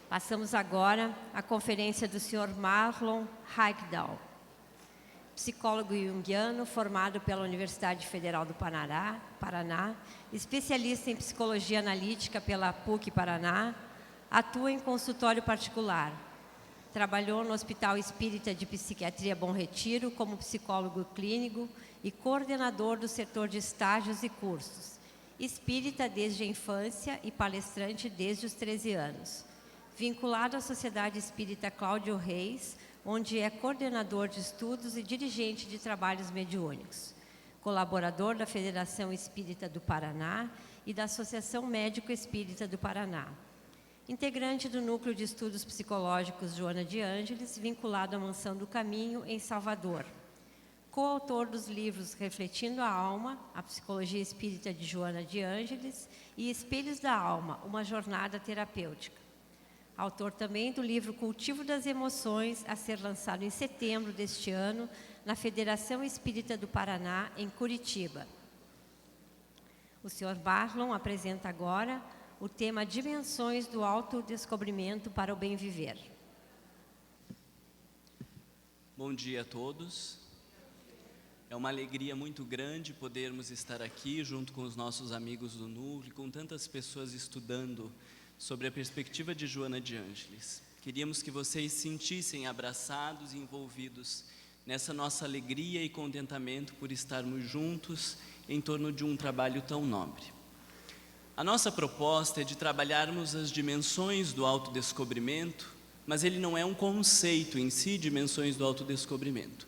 Passamos agora à conferência do Sr. Marlon Haigdal, psicólogo junguiano formado pela Universidade Federal do Paraná, especialista em psicologia analítica pela PUC Paraná, atua em consultório particular. Trabalhou no Hospital Espírita de Psiquiatria Bom Retiro como psicólogo clínico e coordenador do setor de estágios e cursos. Espírita desde a infância e palestrante desde os 13 anos. Vinculado à Sociedade Espírita Cláudio Reis, onde é coordenador de estudos e dirigente de trabalhos mediúnicos. Colaborador da Federação Espírita do Paraná e da Associação Médico Espírita do Paraná. Integrante do Núcleo de Estudos Psicológicos Joana de Ângeles, vinculado à Mansão do Caminho, em Salvador. Coautor dos livros Refletindo a Alma, a Psicologia Espírita de Joana de Ângeles e Espelhos da Alma, uma jornada terapêutica. Autor também do livro Cultivo das Emoções, a ser lançado em setembro deste ano, na Federação Espírita do Paraná, em Curitiba. O Sr. Marlon apresenta agora o tema Dimensões do Autodescobrimento para o Bem Viver. Bom dia a todos. É uma alegria muito grande podermos estar aqui junto com os nossos amigos do Núcleo, com tantas pessoas estudando sobre a perspectiva de Joana de Ângeles. Queríamos que vocês se sentissem abraçados e envolvidos nessa nossa alegria e contentamento por estarmos juntos em torno de um trabalho tão nobre. A nossa proposta é de trabalharmos as dimensões do autodescobrimento, mas ele não é um conceito em si, dimensões do autodescobrimento.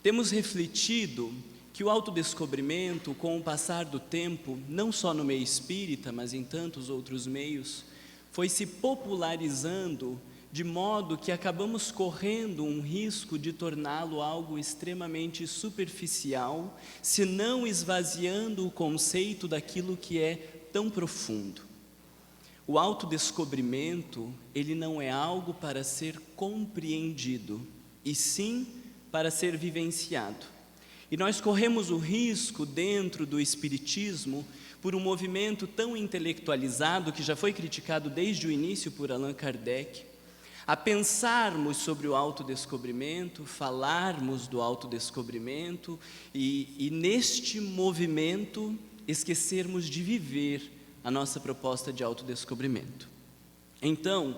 Temos refletido que o autodescobrimento, com o passar do tempo, não só no meio espírita, mas em tantos outros meios, foi se popularizando de modo que acabamos correndo um risco de torná-lo algo extremamente superficial, se não esvaziando o conceito daquilo que é tão profundo. O autodescobrimento, ele não é algo para ser compreendido, e sim para ser vivenciado. E nós corremos o risco, dentro do Espiritismo, por um movimento tão intelectualizado, que já foi criticado desde o início por Allan Kardec, a pensarmos sobre o autodescobrimento, falarmos do autodescobrimento e neste movimento esquecermos de viver a nossa proposta de autodescobrimento. Então,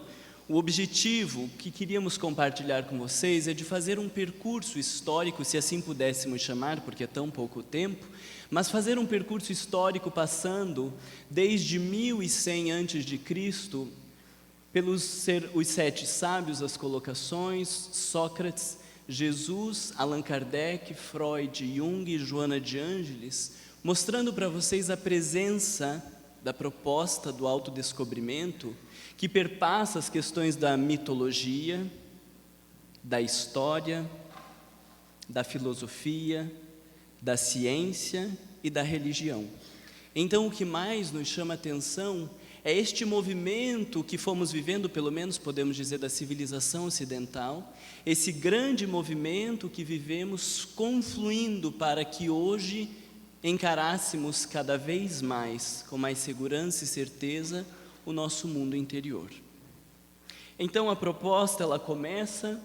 o objetivo que queríamos compartilhar com vocês é de fazer um percurso histórico, se assim pudéssemos chamar, porque é tão pouco tempo, mas fazer um percurso histórico passando desde 1100 a.C., pelos os 7 sábios, as colocações, Sócrates, Jesus, Allan Kardec, Freud, Jung e Joana de Ângeles, mostrando para vocês a presença da proposta do autodescobrimento, que perpassa as questões da mitologia, da história, da filosofia, da ciência e da religião. Então, o que mais nos chama a atenção é este movimento que fomos vivendo, pelo menos podemos dizer, da civilização ocidental, esse grande movimento que vivemos confluindo para que hoje encarássemos cada vez mais, com mais segurança e certeza, o nosso mundo interior. Então a proposta, ela começa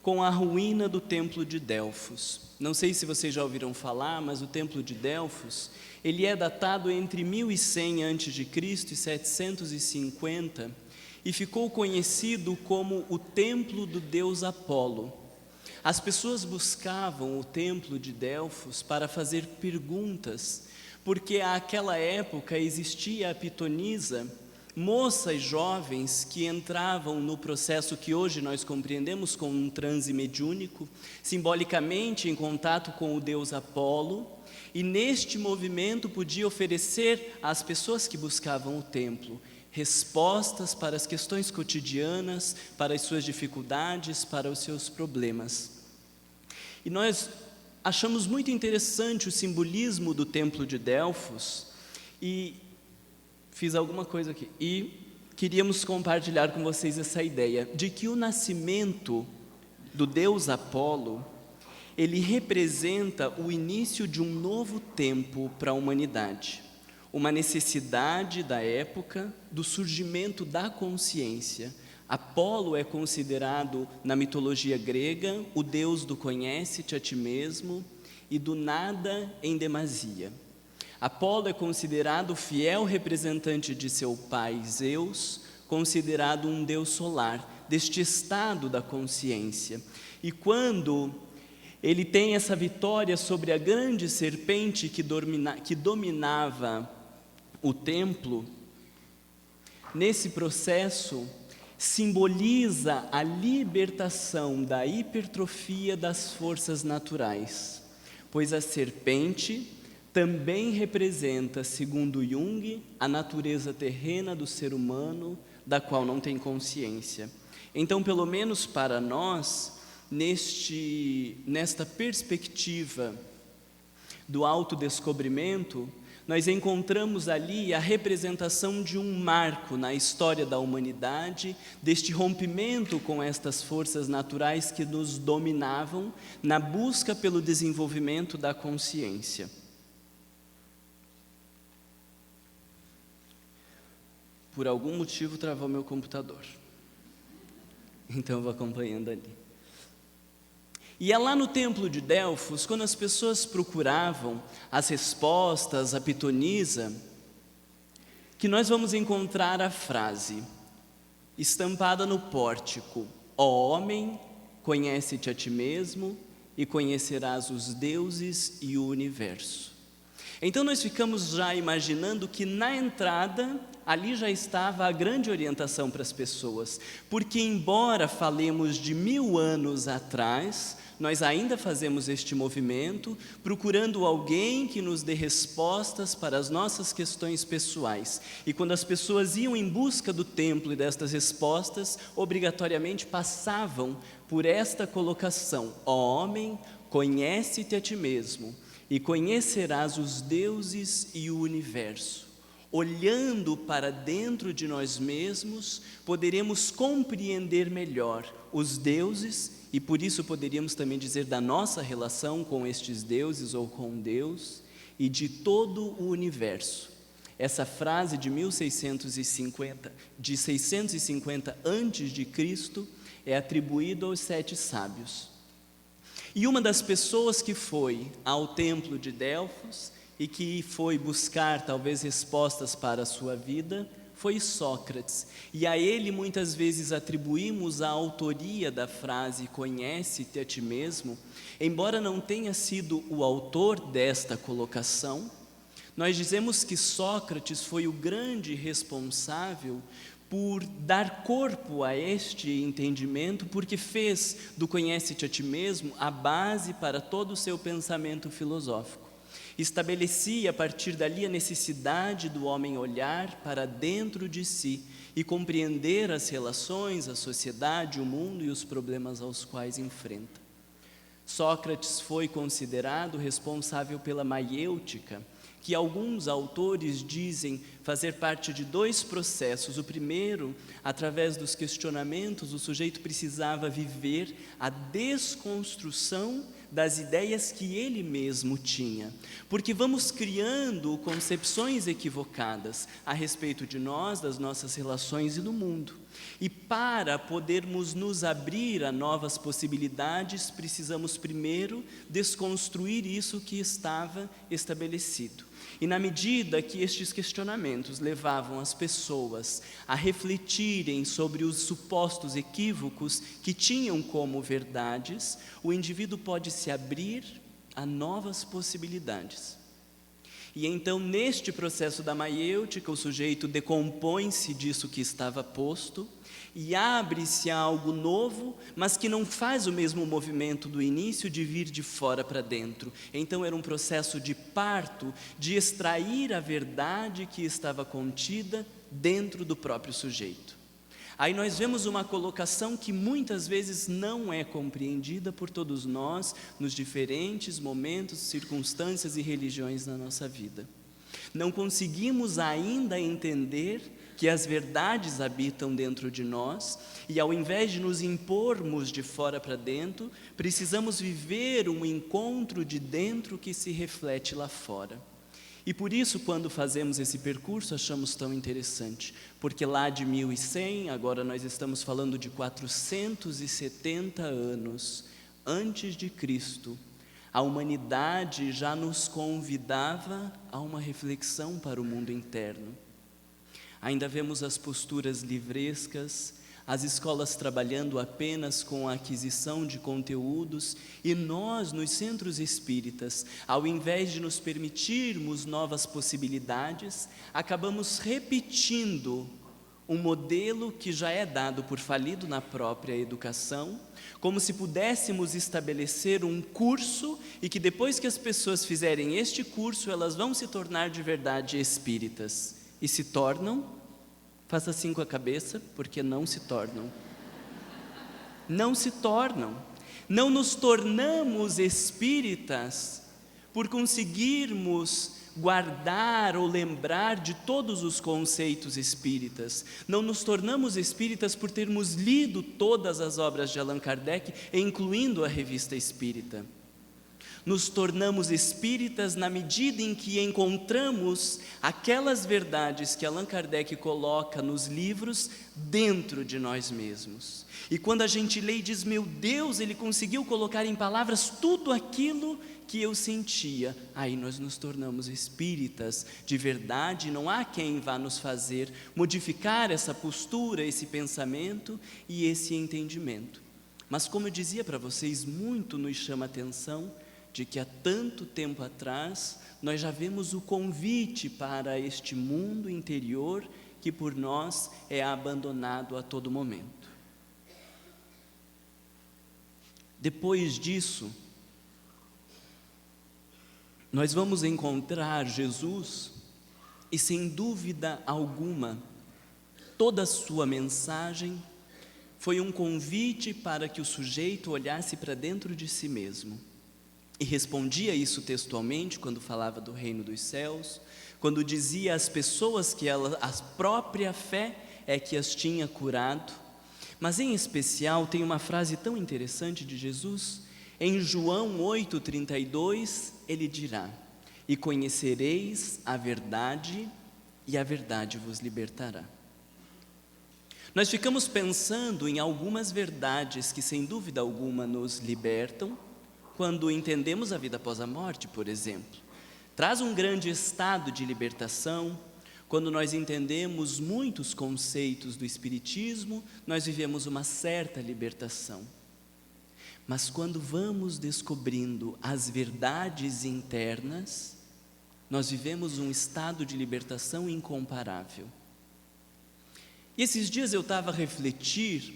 com a ruína do Templo de Delfos. Não sei se vocês já ouviram falar, mas o Templo de Delfos, ele é datado entre 1100 a.C. e 750 e ficou conhecido como o Templo do Deus Apolo. As pessoas buscavam o Templo de Delfos para fazer perguntas, porque àquela época existia a pitonisa, moças jovens que entravam no processo que hoje nós compreendemos como um transe mediúnico, simbolicamente em contato com o deus Apolo, e neste movimento podia oferecer às pessoas que buscavam o templo respostas para as questões cotidianas, para as suas dificuldades, para os seus problemas. E nós achamos muito interessante o simbolismo do Templo de Delfos e fiz alguma coisa aqui. E queríamos compartilhar com vocês essa ideia de que o nascimento do deus Apolo, ele representa o início de um novo tempo para a humanidade. Uma necessidade da época do surgimento da consciência, Apolo é considerado, na mitologia grega, o deus do conhece-te a ti mesmo e do nada em demasia. Apolo é considerado o fiel representante de seu pai Zeus, considerado um deus solar, deste estado da consciência. E quando ele tem essa vitória sobre a grande serpente que dominava o templo, nesse processo simboliza a libertação da hipertrofia das forças naturais, pois a serpente também representa, segundo Jung, a natureza terrena do ser humano, da qual não tem consciência. Então, pelo menos para nós, nesta perspectiva do autodescobrimento, nós encontramos ali a representação de um marco na história da humanidade, deste rompimento com estas forças naturais que nos dominavam, na busca pelo desenvolvimento da consciência. Por algum motivo travou meu computador, então eu vou acompanhando ali. E é lá no templo de Delfos, quando as pessoas procuravam as respostas, a pitonisa, que nós vamos encontrar a frase estampada no pórtico: ó homem, conhece-te a ti mesmo e conhecerás os deuses e o universo. Então nós ficamos já imaginando que na entrada, ali já estava a grande orientação para as pessoas, porque embora falemos de 1000 anos atrás, nós ainda fazemos este movimento, procurando alguém que nos dê respostas para as nossas questões pessoais. E quando as pessoas iam em busca do templo e destas respostas, obrigatoriamente passavam por esta colocação: ó homem, conhece-te a ti mesmo e conhecerás os deuses e o universo. Olhando para dentro de nós mesmos, poderemos compreender melhor os deuses e por isso poderíamos também dizer da nossa relação com estes deuses ou com Deus e de todo o universo. Essa frase de 650 a.C. é atribuída aos 7 sábios. E uma das pessoas que foi ao templo de Delfos e que foi buscar talvez respostas para a sua vida foi Sócrates. E a ele muitas vezes atribuímos a autoria da frase conhece-te a ti mesmo, embora não tenha sido o autor desta colocação. Nós dizemos que Sócrates foi o grande responsável por dar corpo a este entendimento, porque fez do conhece-te a ti mesmo a base para todo o seu pensamento filosófico. Estabelecia a partir dali a necessidade do homem olhar para dentro de si e compreender as relações, a sociedade, o mundo e os problemas aos quais enfrenta. Sócrates foi considerado responsável pela maiêutica, que alguns autores dizem fazer parte de 2 processos. O primeiro, através dos questionamentos, o sujeito precisava viver a desconstrução das ideias que ele mesmo tinha, porque vamos criando concepções equivocadas a respeito de nós, das nossas relações e do mundo. E para podermos nos abrir a novas possibilidades, precisamos primeiro desconstruir isso que estava estabelecido. E na medida que estes questionamentos levavam as pessoas a refletirem sobre os supostos equívocos que tinham como verdades, o indivíduo pode se abrir a novas possibilidades. E então, neste processo da maiêutica, o sujeito decompõe-se disso que estava posto e abre-se a algo novo, mas que não faz o mesmo movimento do início de vir de fora para dentro. Então era um processo de parto, de extrair a verdade que estava contida dentro do próprio sujeito. Aí nós vemos uma colocação que muitas vezes não é compreendida por todos nós nos diferentes momentos, circunstâncias e religiões da nossa vida. Não conseguimos ainda entender que as verdades habitam dentro de nós e ao invés de nos impormos de fora para dentro, precisamos viver um encontro de dentro que se reflete lá fora. E por isso, quando fazemos esse percurso, achamos tão interessante, porque lá de 1100, agora nós estamos falando de 470 anos antes de Cristo, a humanidade já nos convidava a uma reflexão para o mundo interno. Ainda vemos as posturas livrescas, as escolas trabalhando apenas com a aquisição de conteúdos, e nós, nos centros espíritas, ao invés de nos permitirmos novas possibilidades, acabamos repetindo um modelo que já é dado por falido na própria educação, como se pudéssemos estabelecer um curso e que depois que as pessoas fizerem este curso, elas vão se tornar de verdade espíritas. E se tornam? Faça assim com a cabeça, porque não se tornam. Não se tornam. Não nos tornamos espíritas por conseguirmos guardar ou lembrar de todos os conceitos espíritas. Não nos tornamos espíritas por termos lido todas as obras de Allan Kardec, incluindo a Revista Espírita. Nos tornamos espíritas na medida em que encontramos aquelas verdades que Allan Kardec coloca nos livros dentro de nós mesmos. E quando a gente lê e diz, meu Deus, ele conseguiu colocar em palavras tudo aquilo que eu sentia, aí nós nos tornamos espíritas de verdade. Não há quem vá nos fazer modificar essa postura, esse pensamento e esse entendimento. Mas como eu dizia para vocês, muito nos chama a atenção de que há tanto tempo atrás nós já vemos o convite para este mundo interior que por nós é abandonado a todo momento. Depois disso, nós vamos encontrar Jesus e, sem dúvida alguma, toda a sua mensagem foi um convite para que o sujeito olhasse para dentro de si mesmo. E respondia isso textualmente quando falava do reino dos céus, quando dizia às pessoas que a própria fé é que as tinha curado. Mas em especial tem uma frase tão interessante de Jesus, em João 8,32, ele dirá, e conhecereis a verdade, e a verdade vos libertará. Nós ficamos pensando em algumas verdades que sem dúvida alguma nos libertam, quando entendemos a vida após a morte, por exemplo. Traz um grande estado de libertação. Quando nós entendemos muitos conceitos do Espiritismo, nós vivemos uma certa libertação. Mas quando vamos descobrindo as verdades internas, nós vivemos um estado de libertação incomparável. E esses dias eu estava a refletir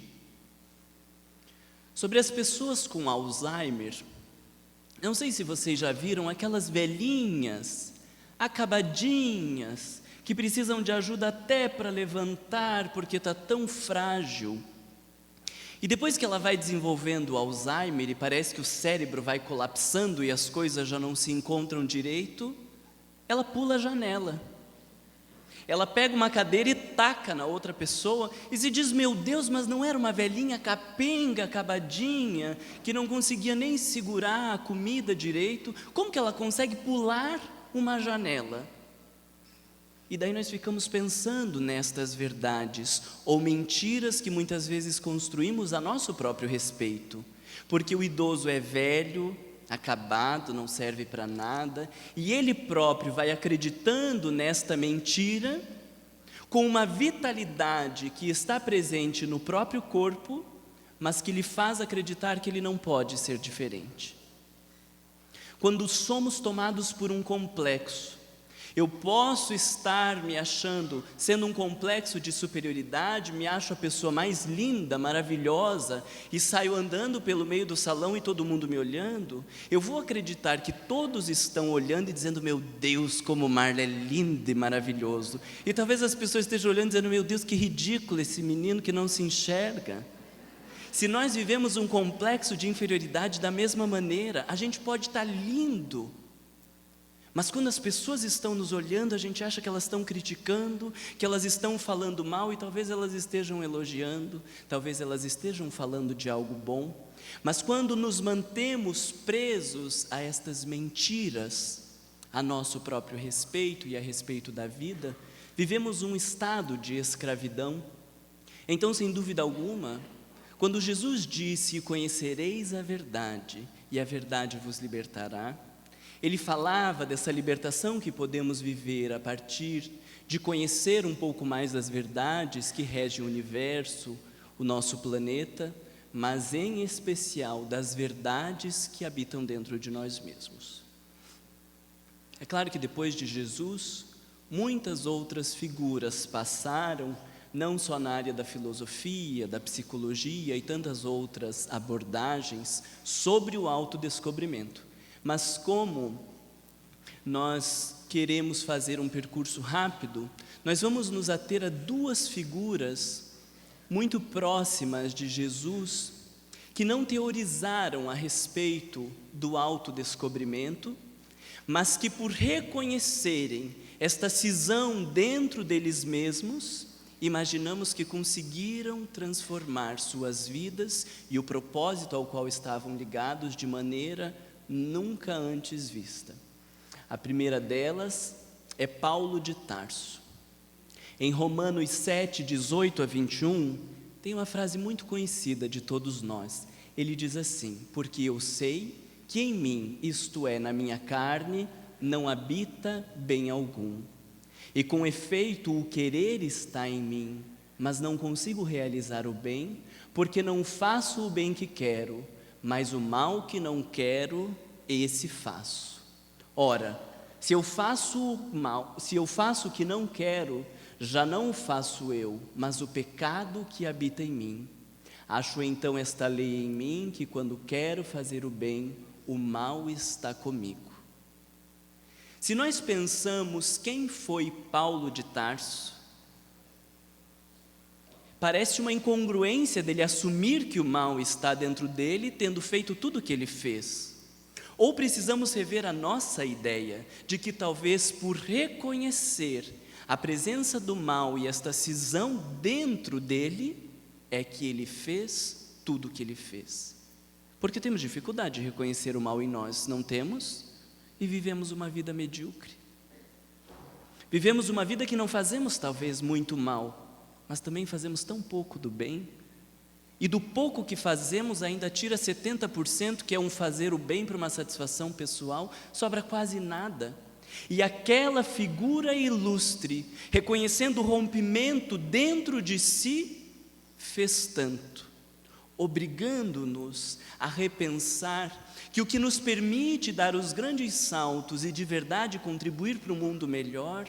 sobre as pessoas com Alzheimer. Não sei se vocês já viram aquelas velhinhas, acabadinhas, que precisam de ajuda até para levantar, porque está tão frágil. E depois que ela vai desenvolvendo o Alzheimer e parece que o cérebro vai colapsando e as coisas já não se encontram direito, ela pula a janela. Ela pega uma cadeira e taca na outra pessoa e se diz, meu Deus, mas não era uma velhinha capenga, acabadinha, que não conseguia nem segurar a comida direito? Como que ela consegue pular uma janela? E daí nós ficamos pensando nestas verdades ou mentiras que muitas vezes construímos a nosso próprio respeito. Porque o idoso é velho, acabado, não serve para nada, e ele próprio vai acreditando nesta mentira, com uma vitalidade que está presente no próprio corpo, mas que lhe faz acreditar que ele não pode ser diferente. Quando somos tomados por um complexo, eu posso estar me achando, sendo um complexo de superioridade, me acho a pessoa mais linda, maravilhosa, e saio andando pelo meio do salão e todo mundo me olhando. Eu vou acreditar que todos estão olhando e dizendo, meu Deus, como o Marlon é lindo e maravilhoso. E talvez as pessoas estejam olhando e dizendo, meu Deus, que ridículo esse menino que não se enxerga. Se nós vivemos um complexo de inferioridade da mesma maneira, a gente pode estar lindo, mas quando as pessoas estão nos olhando, a gente acha que elas estão criticando, que elas estão falando mal, e talvez elas estejam elogiando, talvez elas estejam falando de algo bom. Mas quando nos mantemos presos a estas mentiras, a nosso próprio respeito e a respeito da vida, vivemos um estado de escravidão. Então, sem dúvida alguma, quando Jesus disse: "Conhecereis a verdade, e a verdade vos libertará", ele falava dessa libertação que podemos viver a partir de conhecer um pouco mais das verdades que regem o universo, o nosso planeta, mas em especial das verdades que habitam dentro de nós mesmos. É claro que depois de Jesus, muitas outras figuras passaram, não só na área da filosofia, da psicologia e tantas outras abordagens sobre o autodescobrimento. Mas como nós queremos fazer um percurso rápido, nós vamos nos ater a duas figuras muito próximas de Jesus, que não teorizaram a respeito do autodescobrimento, mas que por reconhecerem esta cisão dentro deles mesmos, imaginamos que conseguiram transformar suas vidas e o propósito ao qual estavam ligados de maneira nunca antes vista. A primeira delas é Paulo de Tarso. Em Romanos 7, 18 a 21, tem uma frase muito conhecida de todos nós. Ele diz assim: "Porque eu sei que em mim, isto é, na minha carne, não habita bem algum. E com efeito o querer está em mim, mas não consigo realizar o bem, porque não faço o bem que quero, mas o mal que não quero, esse faço. Ora, se eu faço o mal, se eu faço o que não quero, já não o faço eu, mas o pecado que habita em mim. Acho então esta lei em mim, que quando quero fazer o bem, o mal está comigo." Se nós pensamos quem foi Paulo de Tarso, parece uma incongruência dele assumir que o mal está dentro dele, tendo feito tudo o que ele fez. Ou precisamos rever a nossa ideia de que talvez por reconhecer a presença do mal e esta cisão dentro dele, é que ele fez tudo o que ele fez. Porque temos dificuldade de reconhecer o mal em nós, não temos? E vivemos uma vida medíocre. Vivemos uma vida que não fazemos talvez muito mal, mas também fazemos tão pouco do bem. E do pouco que fazemos ainda tira 70%, que é um fazer o bem para uma satisfação pessoal, sobra quase nada. E aquela figura ilustre, reconhecendo o rompimento dentro de si, fez tanto, obrigando-nos a repensar que o que nos permite dar os grandes saltos e de verdade contribuir para um mundo melhor,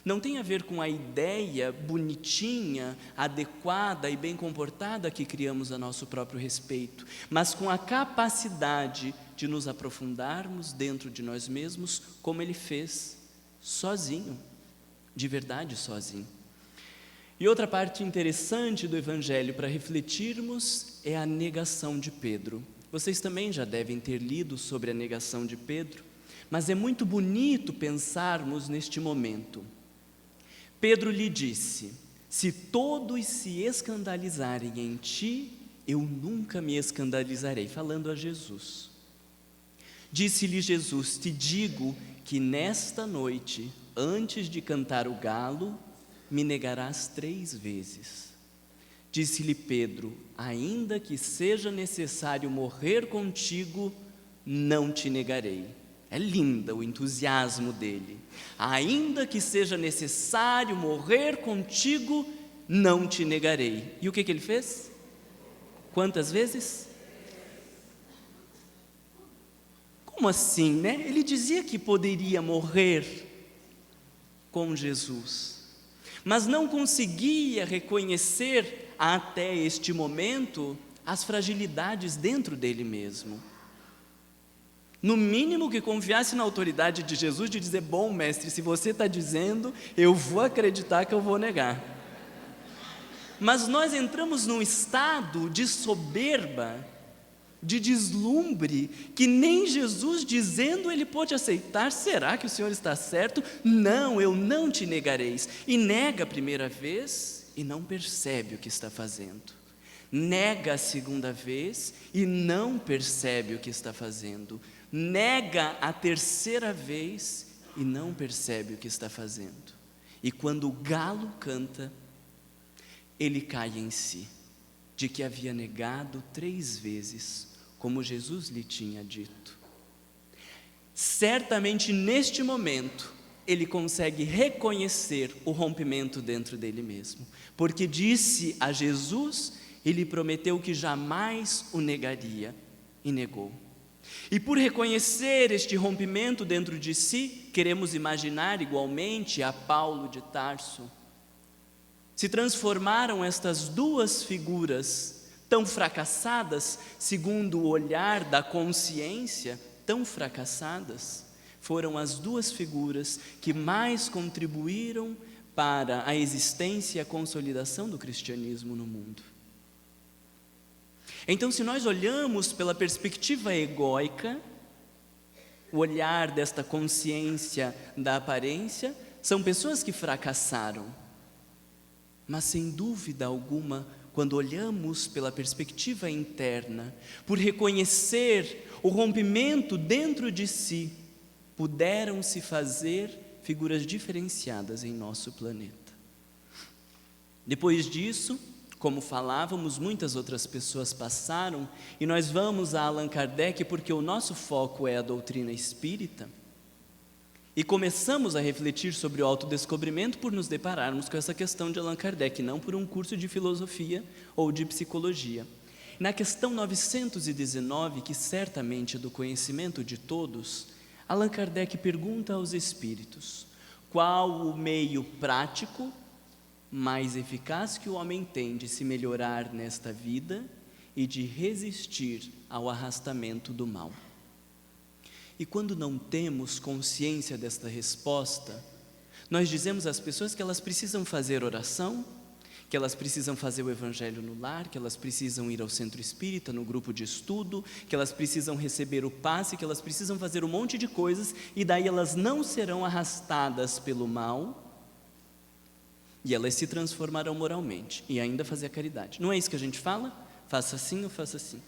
não tem a ver com a ideia bonitinha, adequada e bem comportada que criamos a nosso próprio respeito, mas com a capacidade de nos aprofundarmos dentro de nós mesmos, como ele fez, sozinho, de verdade sozinho. E outra parte interessante do Evangelho para refletirmos é a negação de Pedro. Vocês também já devem ter lido sobre a negação de Pedro, mas é muito bonito pensarmos neste momento. Pedro lhe disse: "Se todos se escandalizarem em ti, eu nunca me escandalizarei", falando a Jesus. Disse-lhe Jesus: "Te digo que nesta noite, antes de cantar o galo, me negarás 3 vezes. Disse-lhe Pedro: "Ainda que seja necessário morrer contigo, não te negarei." É linda o entusiasmo dele. "Ainda que seja necessário morrer contigo, não te negarei." E o que ele fez? Quantas vezes? Como assim, né? Ele dizia que poderia morrer com Jesus, mas não conseguia reconhecer até este momento as fragilidades dentro dele mesmo. No mínimo que confiasse na autoridade de Jesus de dizer: "Bom, mestre, se você está dizendo, eu vou acreditar que eu vou negar." Mas nós entramos num estado de soberba, de deslumbre, que nem Jesus dizendo ele pôde aceitar. "Será que o Senhor está certo? Não, eu não te negareis." E nega a primeira vez e não percebe o que está fazendo. Nega a segunda vez e não percebe o que está fazendo. Nega a terceira vez e não percebe o que está fazendo. E quando o galo canta, ele cai em si, de que havia negado 3 vezes, como Jesus lhe tinha dito. Certamente neste momento, ele consegue reconhecer o rompimento dentro dele mesmo, porque disse a Jesus, ele prometeu que jamais o negaria, e negou. E por reconhecer este rompimento dentro de si, queremos imaginar igualmente a Paulo de Tarso. Se transformaram estas 2 figuras tão fracassadas, segundo o olhar da consciência, tão fracassadas, foram as 2 figuras que mais contribuíram para a existência e a consolidação do cristianismo no mundo. Então, se nós olhamos pela perspectiva egóica, o olhar desta consciência da aparência, são pessoas que fracassaram. Mas sem dúvida alguma, quando olhamos pela perspectiva interna, por reconhecer o rompimento dentro de si, puderam se fazer figuras diferenciadas em nosso planeta. Depois disso, como falávamos, muitas outras pessoas passaram, e nós vamos a Allan Kardec porque o nosso foco é a doutrina espírita, e começamos a refletir sobre o autodescobrimento por nos depararmos com essa questão de Allan Kardec, não por um curso de filosofia ou de psicologia. Na questão 919, que certamente é do conhecimento de todos, Allan Kardec pergunta aos espíritos: qual o meio prático mais eficaz que o homem tem de se melhorar nesta vida e de resistir ao arrastamento do mal? E quando não temos consciência desta resposta, nós dizemos às pessoas que elas precisam fazer oração, que elas precisam fazer o evangelho no lar, que elas precisam ir ao centro espírita, no grupo de estudo, que elas precisam receber o passe, que elas precisam fazer um monte de coisas, e daí elas não serão arrastadas pelo mal, e elas se transformarão moralmente, e ainda fazer a caridade. Não é isso que a gente fala? Faça assim ou faça assim.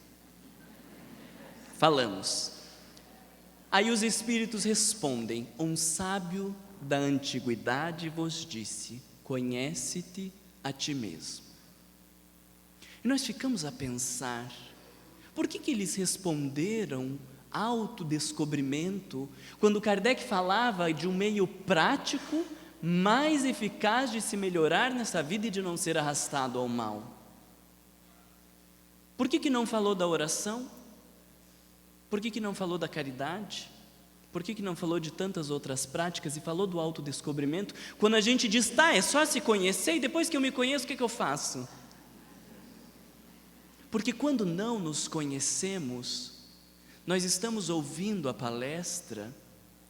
Falamos. Aí os espíritos respondem: um sábio da antiguidade vos disse, conhece-te a ti mesmo. E nós ficamos a pensar, por que eles responderam autodescobrimento, quando Kardec falava de um meio prático, mais eficaz de se melhorar nessa vida e de não ser arrastado ao mal? Por que não falou da oração? Por que não falou da caridade? Por que não falou de tantas outras práticas e falou do autodescobrimento? Quando a gente diz, tá, é só se conhecer e depois que eu me conheço, o que eu faço? Porque quando não nos conhecemos, nós estamos ouvindo a palestra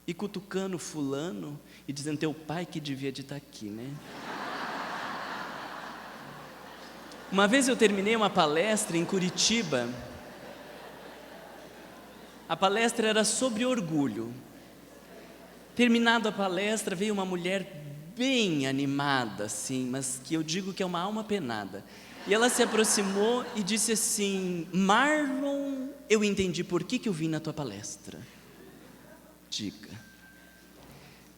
e cutucando fulano e dizendo, teu pai que devia de estar aqui, né? Uma vez eu terminei uma palestra em Curitiba. A palestra era sobre orgulho. Terminada a palestra, veio uma mulher bem animada, assim, mas que eu digo que é uma alma penada. E ela se aproximou e disse assim, Marlon, eu entendi por que eu vim na tua palestra. Diga.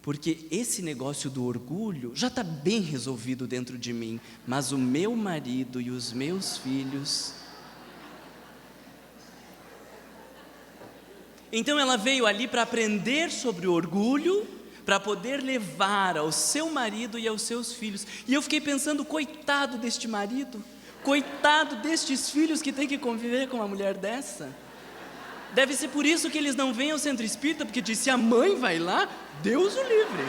Porque esse negócio do orgulho já está bem resolvido dentro de mim, mas o meu marido e os meus filhos... Então ela veio ali para aprender sobre o orgulho, para poder levar ao seu marido e aos seus filhos. E eu fiquei pensando, coitado deste marido, coitado destes filhos que tem que conviver com uma mulher dessa. Deve ser por isso que eles não vêm ao centro espírita, porque diz, se a mãe vai lá, Deus o livre.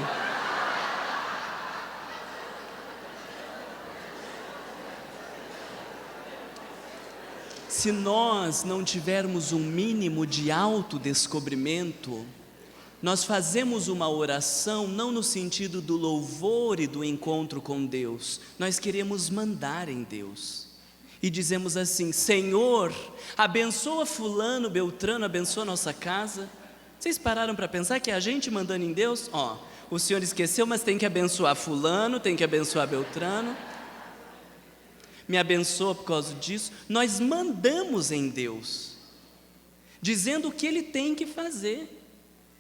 Se nós não tivermos um mínimo de autodescobrimento, nós fazemos uma oração não no sentido do louvor e do encontro com Deus, nós queremos mandar em Deus. E dizemos assim, Senhor, abençoa fulano, beltrano, abençoa a nossa casa. Vocês pararam para pensar que é a gente mandando em Deus? O Senhor esqueceu, mas tem que abençoar fulano, tem que abençoar beltrano. Me abençoa por causa disso. Nós mandamos em Deus, dizendo o que Ele tem que fazer.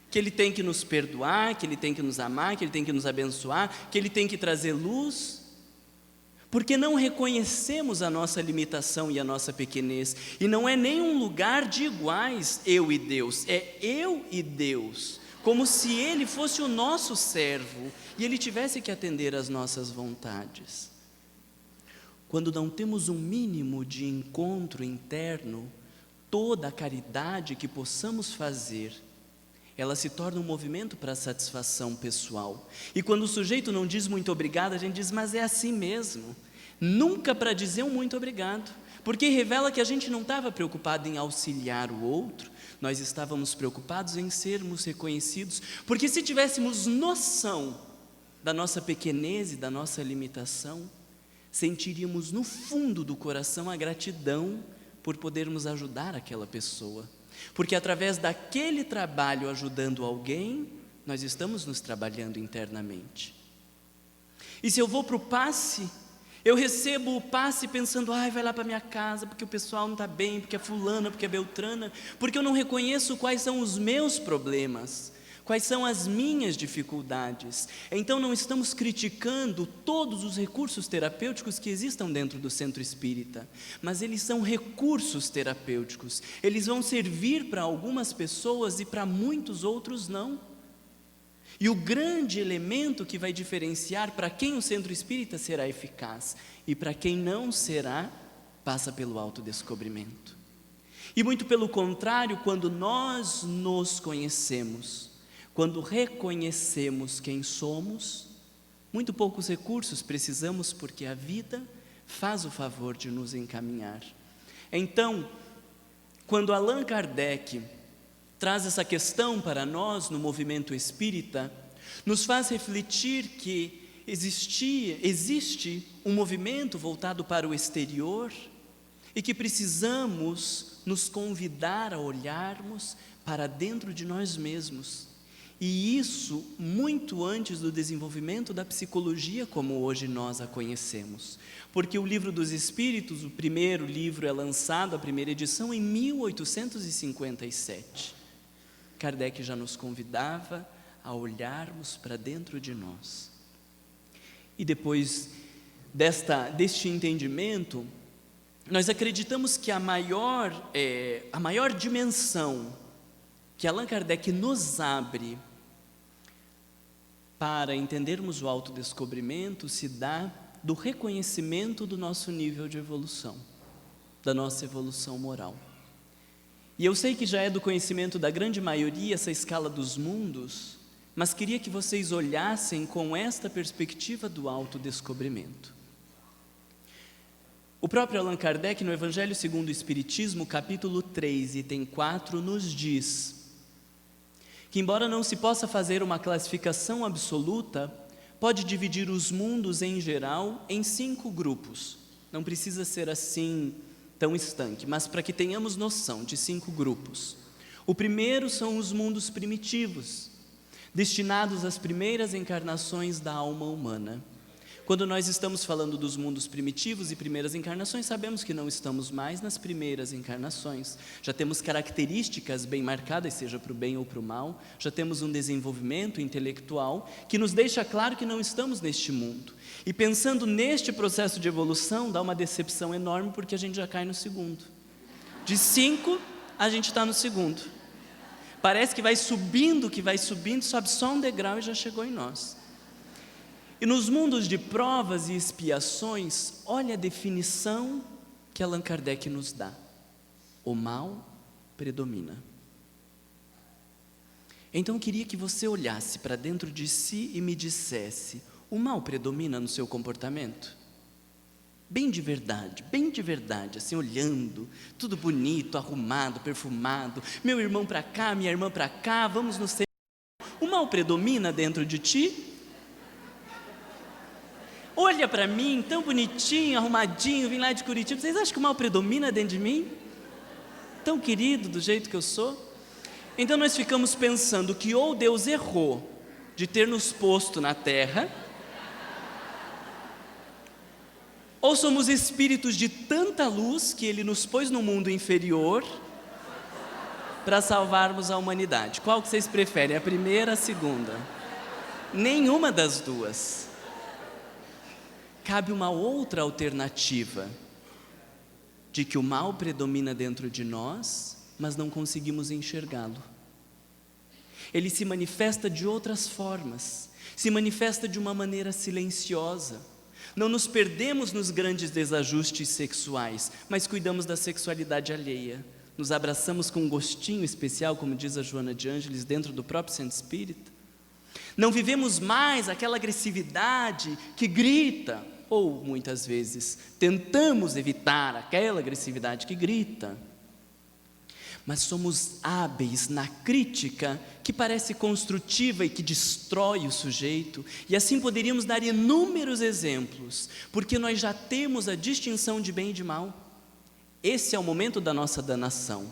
que Ele tem que nos perdoar, que Ele tem que nos amar, que Ele tem que nos abençoar, que Ele tem que trazer luz, porque não reconhecemos a nossa limitação e a nossa pequenez, e não é nem um lugar de iguais, eu e Deus, é eu e Deus, como se Ele fosse o nosso servo, e Ele tivesse que atender às nossas vontades. Quando não temos um mínimo de encontro interno, toda a caridade que possamos fazer, ela se torna um movimento para a satisfação pessoal. E quando o sujeito não diz muito obrigado, a gente diz, mas é assim mesmo. Nunca para dizer um muito obrigado, porque revela que a gente não estava preocupado em auxiliar o outro, nós estávamos preocupados em sermos reconhecidos, porque se tivéssemos noção da nossa pequenez e da nossa limitação, sentiríamos no fundo do coração a gratidão por podermos ajudar aquela pessoa. Porque através daquele trabalho ajudando alguém, nós estamos nos trabalhando internamente. E se eu vou para o passe, eu recebo o passe pensando, vai lá para minha casa, porque o pessoal não está bem, porque é fulana, porque é beltrana, porque eu não reconheço quais são os meus problemas, quais são as minhas dificuldades. Então não estamos criticando todos os recursos terapêuticos que existam dentro do centro espírita, mas eles são recursos terapêuticos, eles vão servir para algumas pessoas e para muitos outros não. E o grande elemento que vai diferenciar para quem o centro espírita será eficaz e para quem não será, passa pelo autodescobrimento. E muito pelo contrário, quando nós nos conhecemos, quando reconhecemos quem somos, muito poucos recursos precisamos, porque a vida faz o favor de nos encaminhar. Então, quando Allan Kardec traz essa questão para nós no movimento espírita, nos faz refletir que existe um movimento voltado para o exterior e que precisamos nos convidar a olharmos para dentro de nós mesmos. E isso muito antes do desenvolvimento da psicologia como hoje nós a conhecemos. Porque o Livro dos Espíritos, o primeiro livro é lançado, a primeira edição, em 1857. Kardec já nos convidava a olharmos para dentro de nós. E depois deste entendimento, nós acreditamos que a maior dimensão que Allan Kardec nos abre para entendermos o autodescobrimento se dá do reconhecimento do nosso nível de evolução, da nossa evolução moral. E eu sei que já é do conhecimento da grande maioria essa escala dos mundos, mas queria que vocês olhassem com esta perspectiva do autodescobrimento. O próprio Allan Kardec, no Evangelho segundo o Espiritismo, capítulo 3, item 4, nos diz que, embora não se possa fazer uma classificação absoluta, pode dividir os mundos em geral em 5 grupos. Não precisa ser assim tão estanque, mas para que tenhamos noção de 5 grupos. O primeiro são os mundos primitivos, destinados às primeiras encarnações da alma humana. Quando nós estamos falando dos mundos primitivos e primeiras encarnações, sabemos que não estamos mais nas primeiras encarnações. Já temos características bem marcadas, seja para o bem ou para o mal. Já temos um desenvolvimento intelectual que nos deixa claro que não estamos neste mundo. E pensando neste processo de evolução, dá uma decepção enorme, porque a gente já cai no segundo. De 5, a gente está no segundo. Parece que vai subindo, sobe só um degrau e já chegou em nós. E nos mundos de provas e expiações, olha a definição que Allan Kardec nos dá: o mal predomina. Então eu queria que você olhasse para dentro de si e me dissesse: o mal predomina no seu comportamento? Bem de verdade, assim, olhando, tudo bonito, arrumado, perfumado, meu irmão para cá, minha irmã para cá, vamos no centro. O mal predomina dentro de ti? Olha para mim, tão bonitinho, arrumadinho, vim lá de Curitiba. Vocês acham que o mal predomina dentro de mim? Tão querido do jeito que eu sou? Então nós ficamos pensando que ou Deus errou de ter nos posto na terra, ou somos espíritos de tanta luz que Ele nos pôs no mundo inferior, para salvarmos a humanidade. Qual que vocês preferem, a primeira ou a segunda? Nenhuma das duas. Cabe uma outra alternativa, de que o mal predomina dentro de nós, mas não conseguimos enxergá-lo. Ele se manifesta de outras formas, se manifesta de uma maneira silenciosa. Não nos perdemos nos grandes desajustes sexuais, mas cuidamos da sexualidade alheia. Nos abraçamos com um gostinho especial, como diz a Joana de Ângeles, dentro do próprio Centro Espírita. Não vivemos mais aquela agressividade que grita, ou muitas vezes tentamos evitar aquela agressividade que grita. Mas somos hábeis na crítica que parece construtiva e que destrói o sujeito, e assim poderíamos dar inúmeros exemplos, porque nós já temos a distinção de bem e de mal. Esse é o momento da nossa danação.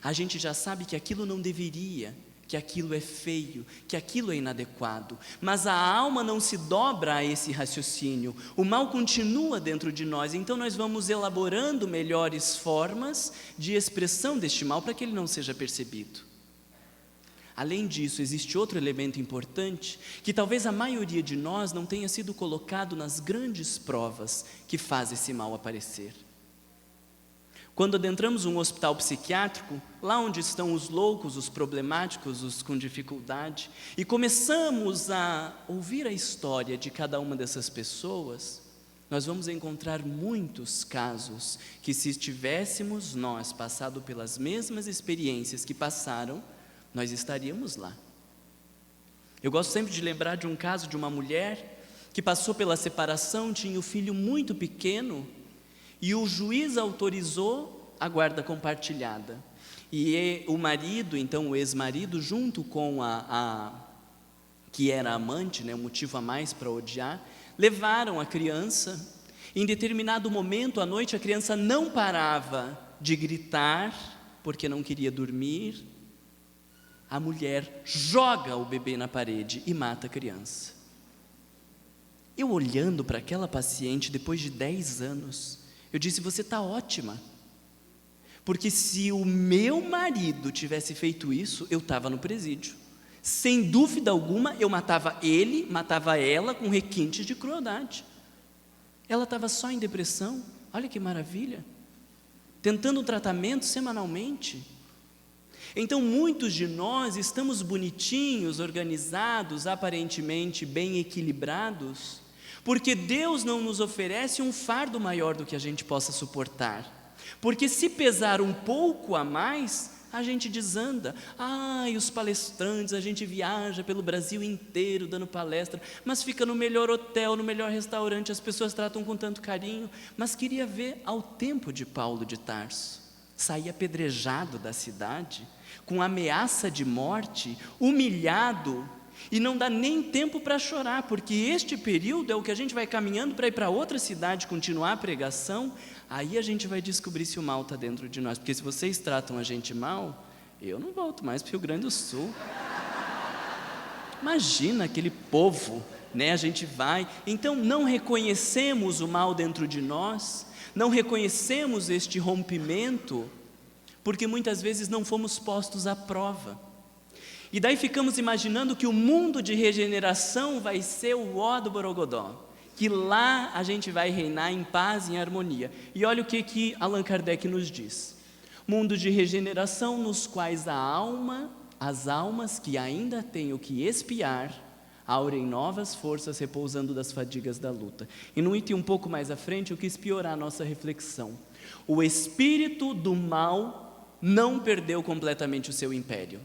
A gente já sabe que aquilo não deveria, que aquilo é feio, que aquilo é inadequado, mas a alma não se dobra a esse raciocínio, o mal continua dentro de nós, então nós vamos elaborando melhores formas de expressão deste mal para que ele não seja percebido. Além disso, existe outro elemento importante, que talvez a maioria de nós não tenha sido colocado nas grandes provas que faz esse mal aparecer. Quando adentramos um hospital psiquiátrico, lá onde estão os loucos, os problemáticos, os com dificuldade, e começamos a ouvir a história de cada uma dessas pessoas, nós vamos encontrar muitos casos que, se tivéssemos nós passado pelas mesmas experiências que passaram, nós estaríamos lá. Eu gosto sempre de lembrar de um caso de uma mulher que passou pela separação, tinha o filho muito pequeno, e o juiz autorizou a guarda compartilhada. E o marido, então o ex-marido, junto com a que era amante, né, um motivo a mais para odiar, levaram a criança. Em determinado momento à noite, a criança não parava de gritar, porque não queria dormir. A mulher joga o bebê na parede e mata a criança. Eu olhando para aquela paciente, depois de 10 anos, eu disse: você está ótima, porque se o meu marido tivesse feito isso, eu estava no presídio. Sem dúvida alguma, eu matava ele, matava ela com requintes de crueldade. Ela estava só em depressão, olha que maravilha, tentando um tratamento semanalmente. Então muitos de nós estamos bonitinhos, organizados, aparentemente bem equilibrados, porque Deus não nos oferece um fardo maior do que a gente possa suportar. Porque se pesar um pouco a mais, a gente desanda. E os palestrantes, a gente viaja pelo Brasil inteiro dando palestra, mas fica no melhor hotel, no melhor restaurante, as pessoas tratam com tanto carinho. Mas queria ver ao tempo de Paulo de Tarso, sair apedrejado da cidade, com ameaça de morte, humilhado, e não dá nem tempo para chorar, porque este período é o que a gente vai caminhando para ir para outra cidade, continuar a pregação. Aí a gente vai descobrir se o mal está dentro de nós, porque se vocês tratam a gente mal, eu não volto mais para o Rio Grande do Sul. Imagina aquele povo, né? A gente vai, então não reconhecemos o mal dentro de nós, não reconhecemos este rompimento, porque muitas vezes não fomos postos à prova. E daí ficamos imaginando que o mundo de regeneração vai ser o ó do Borogodó, que lá a gente vai reinar em paz e em harmonia. E olha o que Allan Kardec nos diz: mundo de regeneração nos quais as almas que ainda têm o que expiar, aurem novas forças repousando das fadigas da luta. E no item um pouco mais à frente eu quis piorar a nossa reflexão. O espírito do mal não perdeu completamente o seu império.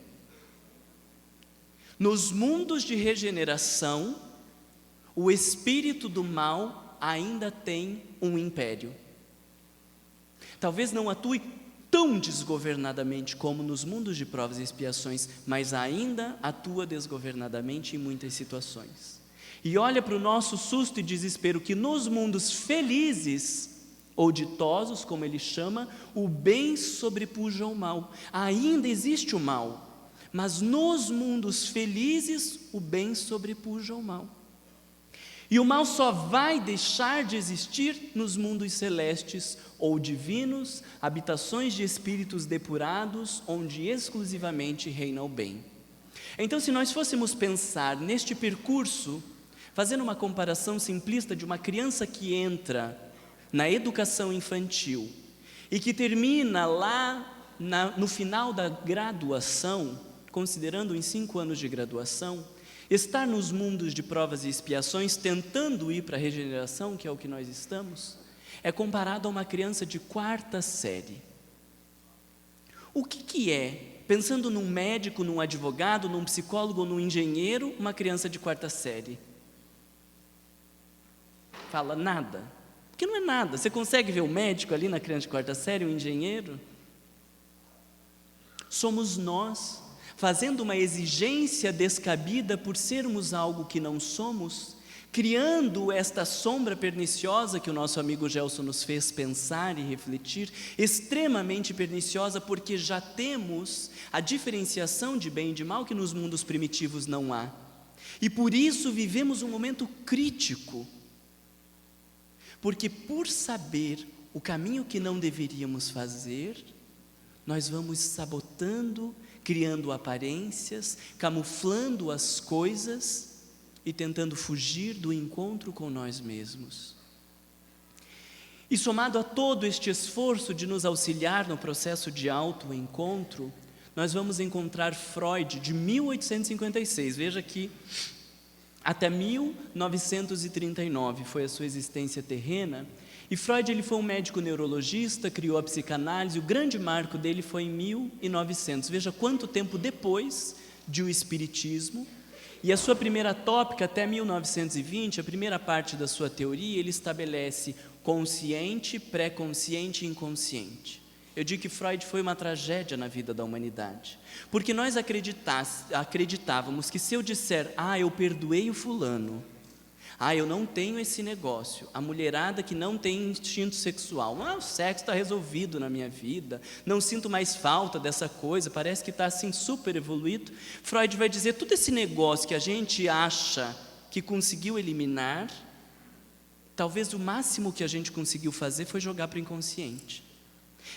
Nos mundos de regeneração, o espírito do mal ainda tem um império. Talvez não atue tão desgovernadamente como nos mundos de provas e expiações, mas ainda atua desgovernadamente em muitas situações. E olha para o nosso susto e desespero que nos mundos felizes, ou ditosos, como ele chama, o bem sobrepuja o mal. Ainda existe o mal, mas nos mundos felizes, o bem sobrepuja o mal. E o mal só vai deixar de existir nos mundos celestes ou divinos, habitações de espíritos depurados, onde exclusivamente reina o bem. Então, se nós fôssemos pensar neste percurso, fazendo uma comparação simplista de uma criança que entra na educação infantil e que termina lá no final da graduação, considerando em 5 anos de graduação, estar nos mundos de provas e expiações, tentando ir para a regeneração, que é o que nós estamos, é comparado a uma criança de 4ª série. O que é, pensando num médico, num advogado, num psicólogo, num engenheiro, uma criança de 4ª série? Fala nada. Porque não é nada. Você consegue ver o médico ali na criança de 4ª série, o engenheiro? Somos nós, fazendo uma exigência descabida por sermos algo que não somos, criando esta sombra perniciosa que o nosso amigo Gelson nos fez pensar e refletir, extremamente perniciosa, porque já temos a diferenciação de bem e de mal que nos mundos primitivos não há. E por isso vivemos um momento crítico, porque por saber o caminho que não deveríamos fazer, nós vamos sabotando, criando aparências, camuflando as coisas e tentando fugir do encontro com nós mesmos. E somado a todo este esforço de nos auxiliar no processo de autoencontro, nós vamos encontrar Freud de 1856, veja que até 1939 foi a sua existência terrena, e Freud ele foi um médico neurologista, criou a psicanálise, o grande marco dele foi em 1900, veja quanto tempo depois de o espiritismo, e a sua primeira tópica até 1920, a primeira parte da sua teoria, ele estabelece consciente, pré-consciente e inconsciente. Eu digo que Freud foi uma tragédia na vida da humanidade, porque nós acreditávamos que se eu disser, eu perdoei o fulano, eu não tenho esse negócio, a mulherada que não tem instinto sexual, o sexo está resolvido na minha vida, não sinto mais falta dessa coisa, parece que está assim super evoluído. Freud vai dizer, todo esse negócio que a gente acha que conseguiu eliminar, talvez o máximo que a gente conseguiu fazer foi jogar para o inconsciente.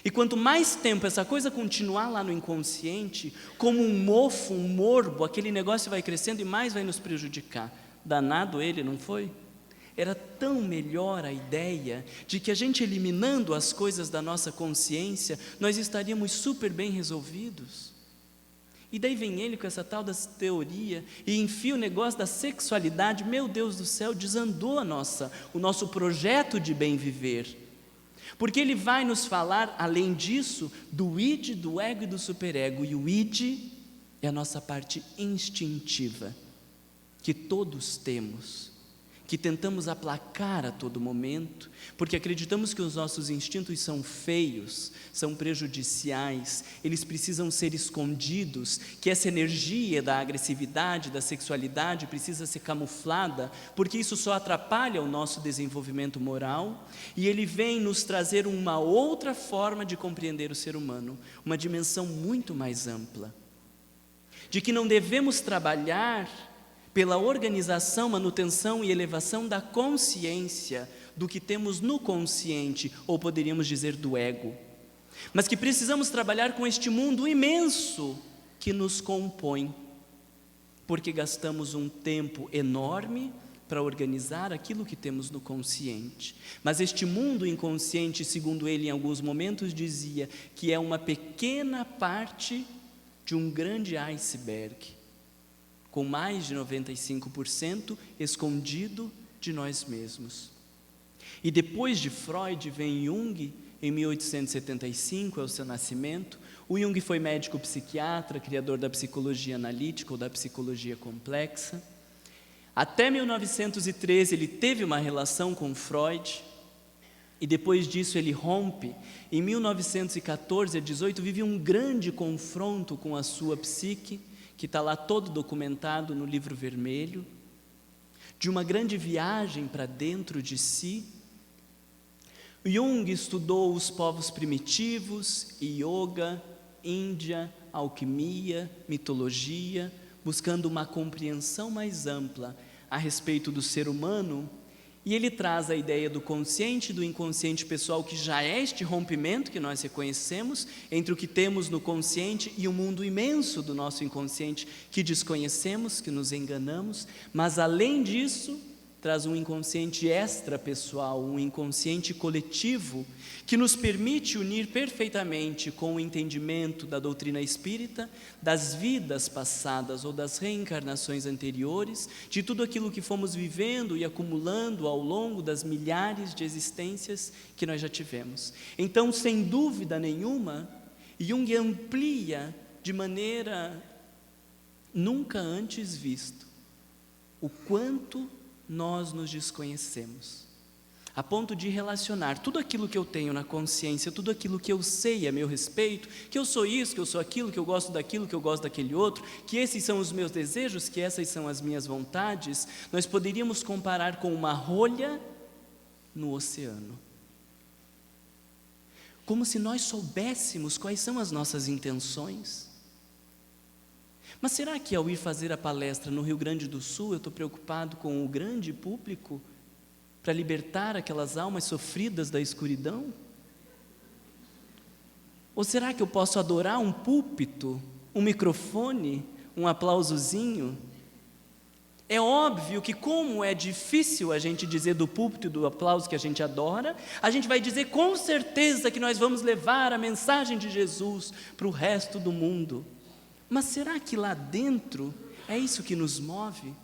E quanto mais tempo essa coisa continuar lá no inconsciente, como um mofo, um morbo, aquele negócio vai crescendo e mais vai nos prejudicar. Danado ele, não foi? Era tão melhor a ideia de que a gente eliminando as coisas da nossa consciência, nós estaríamos super bem resolvidos. E daí vem ele com essa tal da teoria e enfia o negócio da sexualidade, meu Deus do céu, desandou o nosso projeto de bem viver. Porque ele vai nos falar, além disso, do id, do ego e do superego. E o id é a nossa parte instintiva, que todos temos, que tentamos aplacar a todo momento, porque acreditamos que os nossos instintos são feios, são prejudiciais, eles precisam ser escondidos, que essa energia da agressividade, da sexualidade precisa ser camuflada, porque isso só atrapalha o nosso desenvolvimento moral, e ele vem nos trazer uma outra forma de compreender o ser humano, uma dimensão muito mais ampla, de que não devemos trabalhar pela organização, manutenção e elevação da consciência do que temos no consciente, ou poderíamos dizer do ego, mas que precisamos trabalhar com este mundo imenso que nos compõe, porque gastamos um tempo enorme para organizar aquilo que temos no consciente, mas este mundo inconsciente, segundo ele em alguns momentos dizia, que é uma pequena parte de um grande iceberg, com mais de 95% escondido de nós mesmos. E depois de Freud vem Jung, em 1875, é o seu nascimento. O Jung foi médico psiquiatra, criador da psicologia analítica ou da psicologia complexa. Até 1913 ele teve uma relação com Freud, e depois disso ele rompe. Em 1914 a 18 vive um grande confronto com a sua psique, que está lá todo documentado no livro vermelho, de uma grande viagem para dentro de si. Jung estudou os povos primitivos, yoga, Índia, alquimia, mitologia, buscando uma compreensão mais ampla a respeito do ser humano, e ele traz a ideia do consciente e do inconsciente pessoal, que já é este rompimento que nós reconhecemos entre o que temos no consciente e o mundo imenso do nosso inconsciente, que desconhecemos, que nos enganamos, mas além disso, traz um inconsciente extrapessoal, um inconsciente coletivo, que nos permite unir perfeitamente com o entendimento da doutrina espírita, das vidas passadas ou das reencarnações anteriores, de tudo aquilo que fomos vivendo e acumulando ao longo das milhares de existências que nós já tivemos. Então, sem dúvida nenhuma, Jung amplia de maneira nunca antes vista o quanto nós nos desconhecemos, a ponto de relacionar tudo aquilo que eu tenho na consciência, tudo aquilo que eu sei a meu respeito, que eu sou isso, que eu sou aquilo, que eu gosto daquilo, que eu gosto daquele outro, que esses são os meus desejos, que essas são as minhas vontades, nós poderíamos comparar com uma rolha no oceano. Como se nós soubéssemos quais são as nossas intenções. Mas será que ao ir fazer a palestra no Rio Grande do Sul, eu estou preocupado com o grande público para libertar aquelas almas sofridas da escuridão? Ou será que eu posso adorar um púlpito, um microfone, um aplausozinho? É óbvio que, como é difícil a gente dizer do púlpito e do aplauso que a gente adora, a gente vai dizer com certeza que nós vamos levar a mensagem de Jesus para o resto do mundo. Mas será que lá dentro é isso que nos move?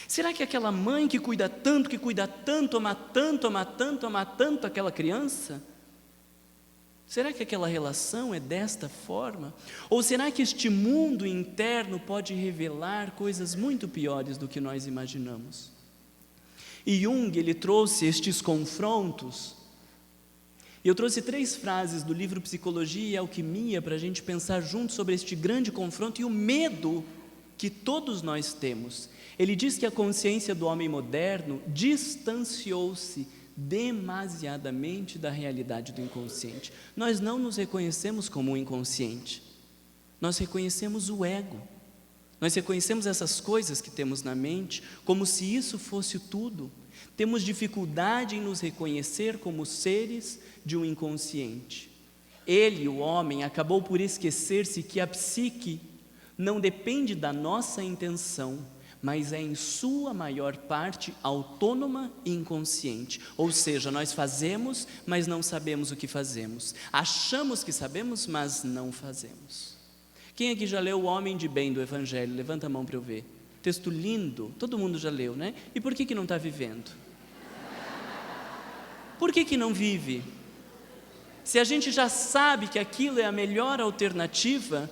Será que aquela mãe que cuida tanto, ama tanto aquela criança? Será que aquela relação é desta forma? Ou será que este mundo interno pode revelar coisas muito piores do que nós imaginamos? E Jung, ele trouxe estes confrontos. E eu trouxe 3 frases do livro Psicologia e Alquimia para a gente pensar junto sobre este grande confronto e o medo que todos nós temos. Ele diz que a consciência do homem moderno distanciou-se demasiadamente da realidade do inconsciente. Nós não nos reconhecemos como um inconsciente, nós reconhecemos o ego, nós reconhecemos essas coisas que temos na mente como se isso fosse tudo. Temos dificuldade em nos reconhecer como seres de um inconsciente. Ele, o homem, acabou por esquecer-se que a psique não depende da nossa intenção, mas é em sua maior parte autônoma e inconsciente. Ou seja, nós fazemos, mas não sabemos o que fazemos. Achamos que sabemos, mas não fazemos. Quem aqui já leu O Homem de Bem do Evangelho? Levanta a mão para eu ver. Texto lindo, todo mundo já leu, né? E por que não está vivendo? Por que não vive? Se a gente já sabe que aquilo é a melhor alternativa,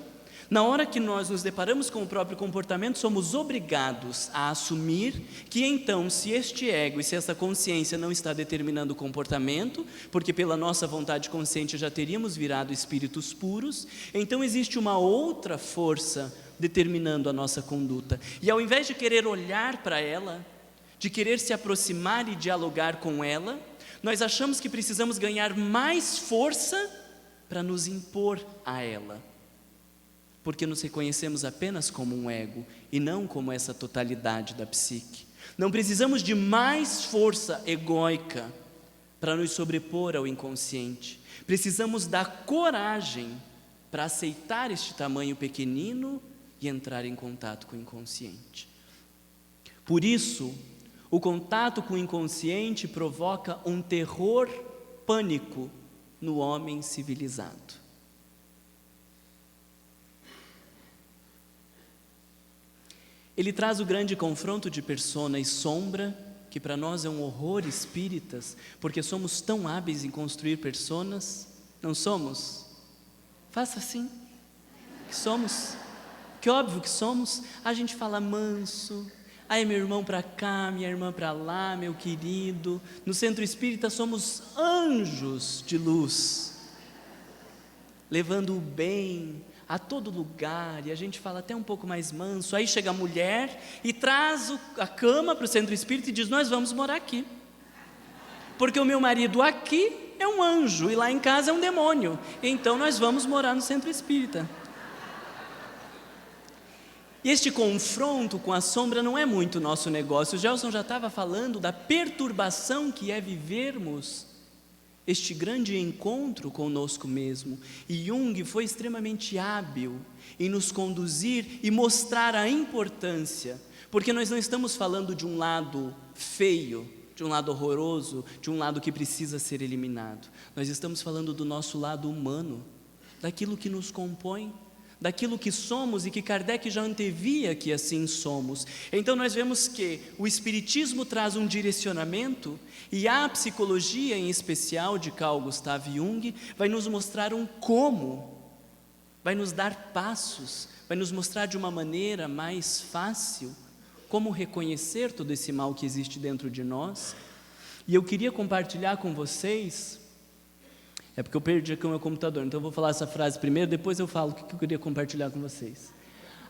na hora que nós nos deparamos com o próprio comportamento, somos obrigados a assumir que então, se este ego e se essa consciência não está determinando o comportamento, porque pela nossa vontade consciente já teríamos virado espíritos puros, então existe uma outra força determinando a nossa conduta. E ao invés de querer olhar para ela, de querer se aproximar e dialogar com ela, nós achamos que precisamos ganhar mais força para nos impor a ela, porque nos reconhecemos apenas como um ego e não como essa totalidade da psique. Não precisamos de mais força egóica para nos sobrepor ao inconsciente. Precisamos da coragem para aceitar este tamanho pequenino e entrar em contato com o inconsciente. Por isso, o contato com o inconsciente provoca um terror pânico no homem civilizado. Ele traz o grande confronto de persona e sombra, que para nós é um horror espíritas, porque somos tão hábeis em construir personas, não somos? Faça assim, que somos, que óbvio que somos. A gente fala manso, aí meu irmão para cá, minha irmã para lá, meu querido. No centro espírita somos anjos de luz, levando o bem a todo lugar, e a gente fala até um pouco mais manso. Aí chega a mulher e traz a cama para o centro espírita e diz: nós vamos morar aqui, porque o meu marido aqui é um anjo e lá em casa é um demônio, então nós vamos morar no centro espírita. E este confronto com a sombra não é muito nosso negócio. O Gelson já estava falando da perturbação que é vivermos este grande encontro conosco mesmo. E Jung foi extremamente hábil em nos conduzir e mostrar a importância, porque nós não estamos falando de um lado feio, de um lado horroroso, de um lado que precisa ser eliminado. Nós estamos falando do nosso lado humano, daquilo que nos compõe, daquilo que somos e que Kardec já antevia que assim somos. Então nós vemos que o Espiritismo traz um direcionamento e a psicologia, em especial de Carl Gustav Jung, vai nos mostrar um como, vai nos dar passos, vai nos mostrar de uma maneira mais fácil como reconhecer todo esse mal que existe dentro de nós. E eu queria compartilhar com vocês. É porque eu perdi aqui o meu computador, então eu vou falar essa frase primeiro, depois eu falo o que eu queria compartilhar com vocês.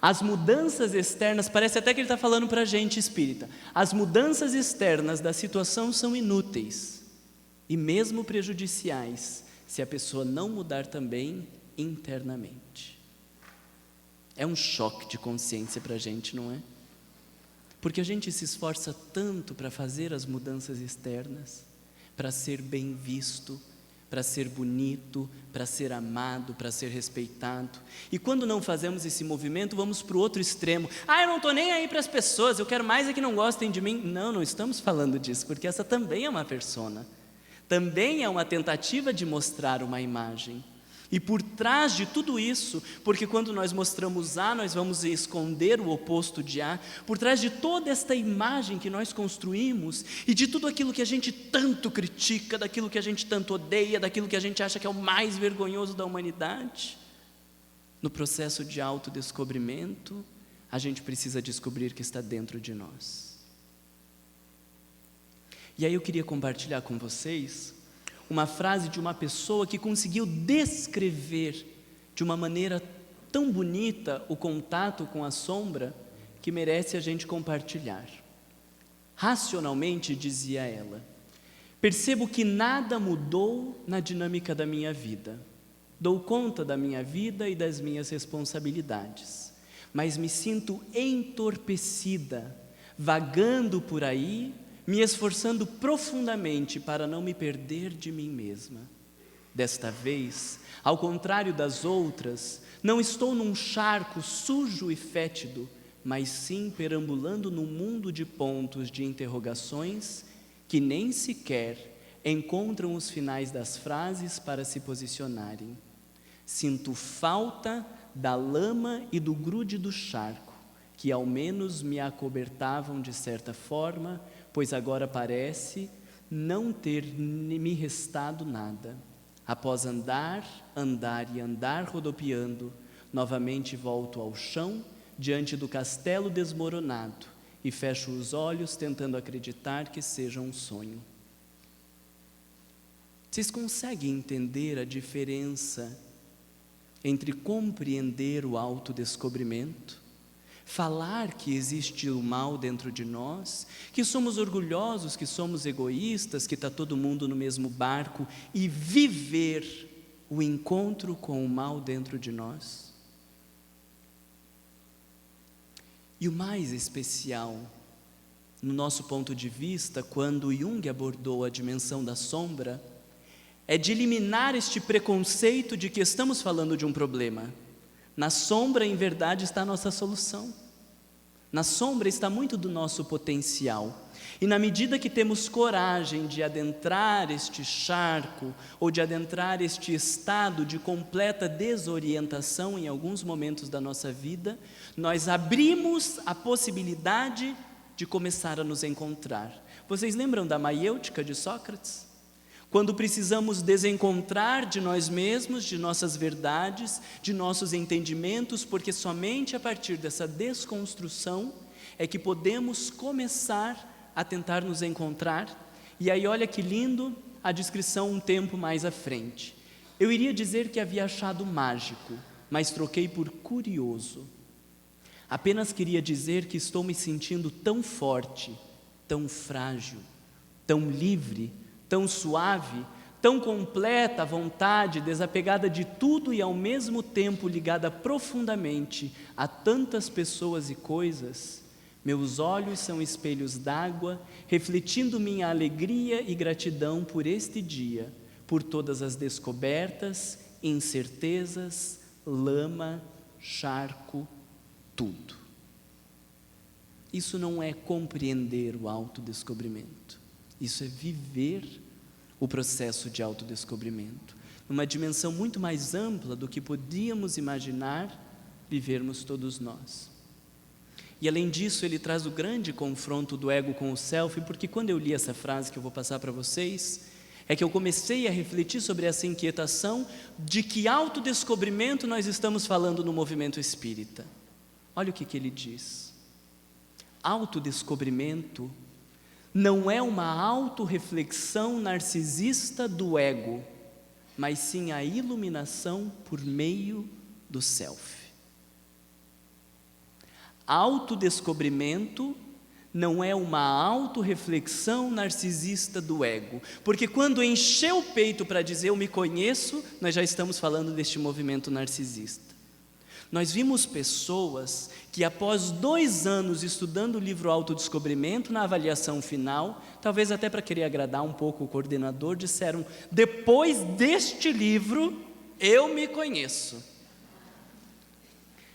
As mudanças externas, parece até que ele está falando para a gente espírita, as mudanças externas da situação são inúteis e mesmo prejudiciais, se a pessoa não mudar também internamente. É um choque de consciência para a gente, não é? Porque a gente se esforça tanto para fazer as mudanças externas, para ser bem visto, para ser bonito, para ser amado, para ser respeitado. E quando não fazemos esse movimento, vamos para o outro extremo. Eu não estou nem aí para as pessoas, eu quero mais é que não gostem de mim. Não estamos falando disso, porque essa também é uma persona. Também é uma tentativa de mostrar uma imagem. E por trás de tudo isso, porque quando nós mostramos A, nós vamos esconder o oposto de A, por trás de toda esta imagem que nós construímos, e de tudo aquilo que a gente tanto critica, daquilo que a gente tanto odeia, daquilo que a gente acha que é o mais vergonhoso da humanidade, no processo de autodescobrimento, a gente precisa descobrir que está dentro de nós. E aí eu queria compartilhar com vocês uma frase de uma pessoa que conseguiu descrever de uma maneira tão bonita o contato com a sombra que merece a gente compartilhar. Racionalmente, dizia ela, percebo que nada mudou na dinâmica da minha vida. Dou conta da minha vida e das minhas responsabilidades, mas me sinto entorpecida, vagando por aí, me esforçando profundamente para não me perder de mim mesma. Desta vez, ao contrário das outras, não estou num charco sujo e fétido, mas sim perambulando num mundo de pontos de interrogações que nem sequer encontram os finais das frases para se posicionarem. Sinto falta da lama e do grude do charco, que ao menos me acobertavam de certa forma, pois agora parece não ter me restado nada. Após andar e andar rodopiando, novamente volto ao chão, diante do castelo desmoronado, e fecho os olhos tentando acreditar que seja um sonho. Vocês conseguem entender a diferença entre compreender o autodescobrimento, falar que existe o mal dentro de nós, que somos orgulhosos, que somos egoístas, que está todo mundo no mesmo barco, e viver o encontro com o mal dentro de nós? E o mais especial, no nosso ponto de vista, quando Jung abordou a dimensão da sombra, é de eliminar este preconceito de que estamos falando de um problema. Na sombra, em verdade, está a nossa solução. Na sombra está muito do nosso potencial. E na medida que temos coragem de adentrar este charco, ou de adentrar este estado de completa desorientação em alguns momentos da nossa vida, nós abrimos a possibilidade de começar a nos encontrar. Vocês lembram da maiêutica de Sócrates? Quando precisamos desencontrar de nós mesmos, de nossas verdades, de nossos entendimentos, porque somente a partir dessa desconstrução é que podemos começar a tentar nos encontrar. E aí olha que lindo a descrição um tempo mais à frente. Eu iria dizer que havia achado mágico, mas troquei por curioso. Apenas queria dizer que estou me sentindo tão forte, tão frágil, tão livre, tão suave, tão completa, a vontade, desapegada de tudo e ao mesmo tempo ligada profundamente a tantas pessoas e coisas, meus olhos são espelhos d'água, refletindo minha alegria e gratidão por este dia, por todas as descobertas, incertezas, lama, charco, tudo. Isso não é compreender o autodescobrimento, isso é viver o processo de autodescobrimento, numa dimensão muito mais ampla do que podíamos imaginar vivermos todos nós. E além disso, ele traz o grande confronto do ego com o self, porque quando eu li essa frase que eu vou passar para vocês, é que eu comecei a refletir sobre essa inquietação de que autodescobrimento nós estamos falando no movimento espírita. Olha o que ele diz. Autodescobrimento não é uma autorreflexão narcisista do ego, mas sim a iluminação por meio do self. Autodescobrimento não é uma autorreflexão narcisista do ego, porque quando encher o peito para dizer eu me conheço, nós já estamos falando deste movimento narcisista. Nós vimos pessoas que após 2 anos estudando o livro Autodescobrimento, na avaliação final, talvez até para querer agradar um pouco o coordenador, disseram, depois deste livro, eu me conheço.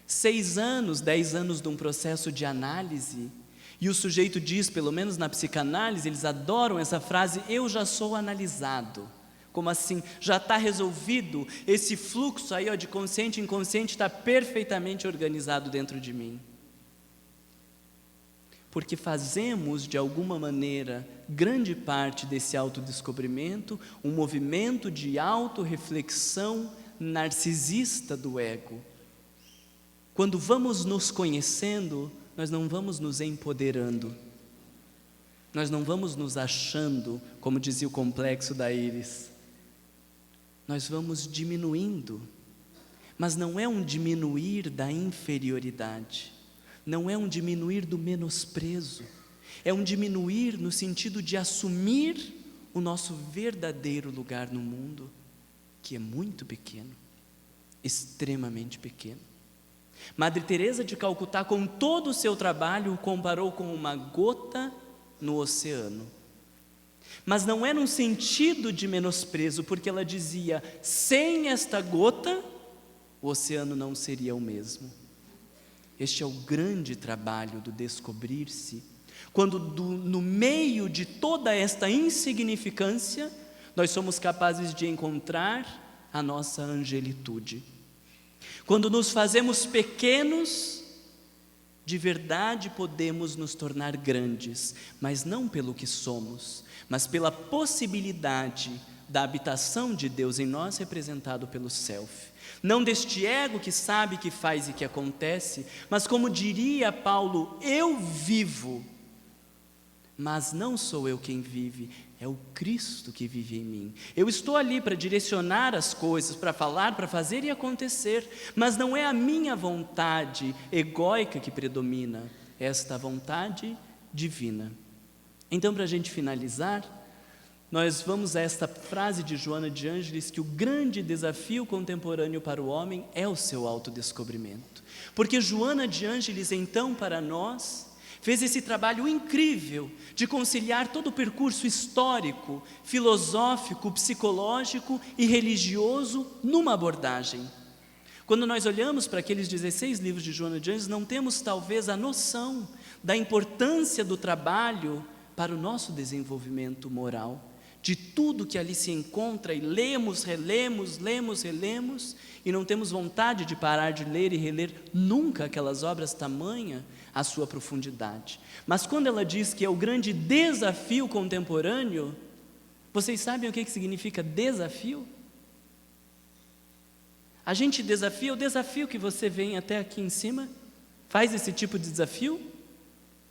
6 anos, 10 anos de um processo de análise, e o sujeito diz, pelo menos na psicanálise, eles adoram essa frase, eu já sou analisado. Como assim? Já está resolvido, esse fluxo aí de consciente e inconsciente está perfeitamente organizado dentro de mim. Porque fazemos, de alguma maneira, grande parte desse autodescobrimento, um movimento de autorreflexão narcisista do ego. Quando vamos nos conhecendo, nós não vamos nos empoderando, nós não vamos nos achando, como dizia o complexo da Iris. Nós vamos diminuindo, mas não é um diminuir da inferioridade, não é um diminuir do menosprezo, é um diminuir no sentido de assumir o nosso verdadeiro lugar no mundo, que é muito pequeno, extremamente pequeno. Madre Teresa de Calcutá, com todo o seu trabalho, o comparou com uma gota no oceano. Mas não é num sentido de menosprezo, porque ela dizia, sem esta gota, o oceano não seria o mesmo. Este é o grande trabalho do descobrir-se, quando no meio de toda esta insignificância, nós somos capazes de encontrar a nossa angelitude. Quando nos fazemos pequenos, de verdade podemos nos tornar grandes, mas não pelo que somos, mas pela possibilidade da habitação de Deus em nós, representado pelo self. Não deste ego que sabe, que faz e que acontece, mas como diria Paulo, eu vivo, mas não sou eu quem vive, é o Cristo que vive em mim. Eu estou ali para direcionar as coisas, para falar, para fazer e acontecer, mas não é a minha vontade egóica que predomina, é esta vontade divina. Então, para a gente finalizar, nós vamos a esta frase de Joana de Ângeles, que o grande desafio contemporâneo para o homem é o seu autodescobrimento. Porque Joana de Ângeles, então, para nós, fez esse trabalho incrível de conciliar todo o percurso histórico, filosófico, psicológico e religioso numa abordagem. Quando nós olhamos para aqueles 16 livros de Joana de Ângeles, não temos talvez a noção da importância do trabalho para o nosso desenvolvimento moral, de tudo que ali se encontra, e lemos, relemos, e não temos vontade de parar de ler e reler nunca aquelas obras, tamanha a sua profundidade. Mas quando ela diz que é o grande desafio contemporâneo, vocês sabem o que significa desafio? A gente desafia, o desafio que você vem até aqui em cima, faz esse tipo de desafio?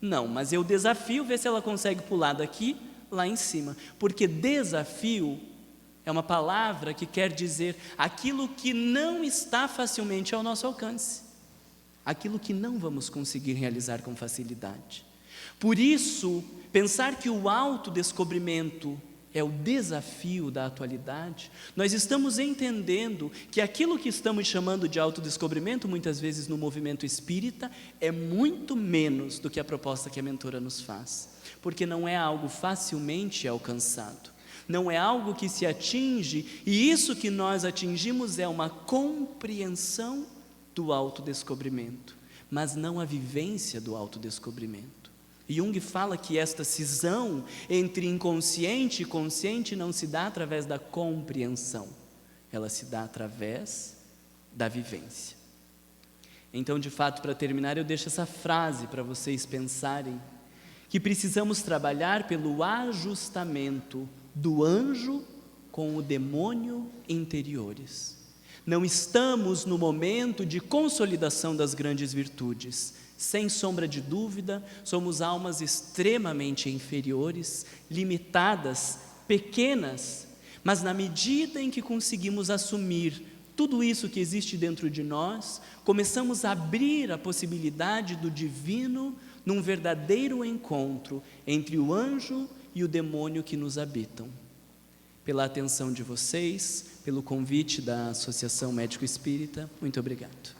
Não, mas eu desafio ver se ela consegue pular daqui, lá em cima, porque desafio é uma palavra que quer dizer aquilo que não está facilmente ao nosso alcance, aquilo que não vamos conseguir realizar com facilidade. Por isso, pensar que o autodescobrimento é o desafio da atualidade, nós estamos entendendo que aquilo que estamos chamando de autodescobrimento, muitas vezes no movimento espírita, é muito menos do que a proposta que a mentora nos faz, porque não é algo facilmente alcançado, não é algo que se atinge, e isso que nós atingimos é uma compreensão do autodescobrimento, mas não a vivência do autodescobrimento. Jung fala que esta cisão entre inconsciente e consciente não se dá através da compreensão, ela se dá através da vivência. Então, de fato, para terminar, eu deixo essa frase para vocês pensarem, que precisamos trabalhar pelo ajustamento do anjo com o demônio interiores. Não estamos no momento de consolidação das grandes virtudes. Sem sombra de dúvida, somos almas extremamente inferiores, limitadas, pequenas, mas na medida em que conseguimos assumir tudo isso que existe dentro de nós, começamos a abrir a possibilidade do divino num verdadeiro encontro entre o anjo e o demônio que nos habitam. Pela atenção de vocês, pelo convite da Associação Médico Espírita, muito obrigado.